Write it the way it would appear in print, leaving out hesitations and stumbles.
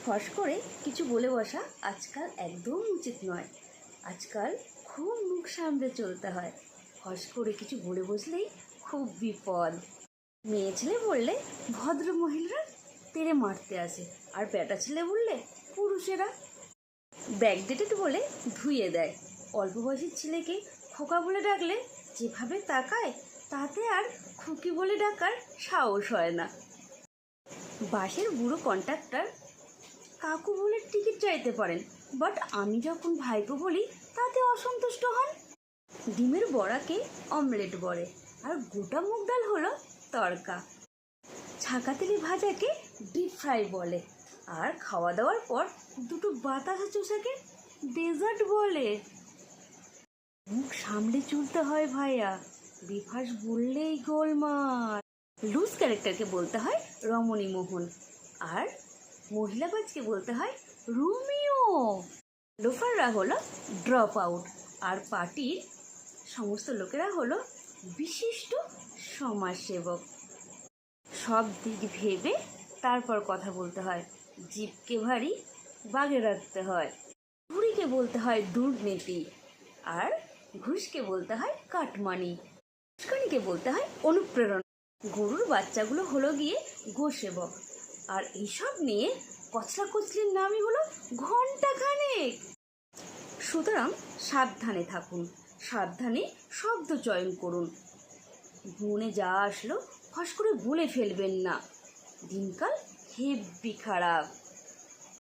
ফস করে কিছু বলে বসা আজকাল একদম উচিত নয়। আজকাল খুব মুখ সামলে চলতে হয়। ফস করে কিছু বলে বসলেই খুব বিপদ। মেয়ে ছেলে বললে ভদ্র মহিলারা তেড়ে মারতে আসে, আর বেটা ছেলে বললে পুরুষেরা ব্যাকডেটেড বলে ধুয়ে দেয়। অল্প বয়সের ছেলেকে খোকা বলে ডাকলে যেভাবে তাকায়, তাতে আর খুকি বলে ডাকার সাহস হয় না। বাসের বুড়ো কন্ট্রাক্টর কাকু বলে টিকিট চাইতে পারেন, বাট আমি যখন ভাইপো বলি তাতে অসন্তুষ্ট হন। ডিমের বড়াকে অমলেট বলে, আর গোটা মুগ ডাল হলো তড়কা। ছাকা তেলে ভাজাকে ডিপ ফ্রাই বলে, আর খাওয়া দাওয়ার পর দুটো বাতাসা চোষাকে ডেজার্ট বলে। মুখ সামলে চলতে হয় ভাইয়া, বিফাস বললেই গোলমাল। লুজ ক্যারেক্টারকে বলতে হয় রমণী মোহন, আর মহিলাবাজকে বলতে হয় রোমিও। লোফাররা হলো ড্রপ আউট, আর পার্টির সমস্ত লোকেরা হলো বিশিষ্ট সমাজসেবক। সব দিক ভেবে তারপর কথা বলতে হয়। জিভকে ভারী বাগে রাখতে হয়। বুড়িকে বলতে হয় দুর্নীতি, আর ঘুষকে বলতে হয় কাটমানি। উস্কানিকে বলতে হয় অনুপ্রেরণা। গরুর বাচ্চাগুলো হলো গিয়ে গোসেবক, আর এইসব নিয়ে কচলা কচলির নামই হলো ঘণ্টাখানেক। সুতরাং সাবধানে থাকুন, সাবধানে শব্দ চয়ন করুন। মনে যা আসলো ফস করে বলে ফেলবেন না, দিনকাল হেব্বি খারাপ।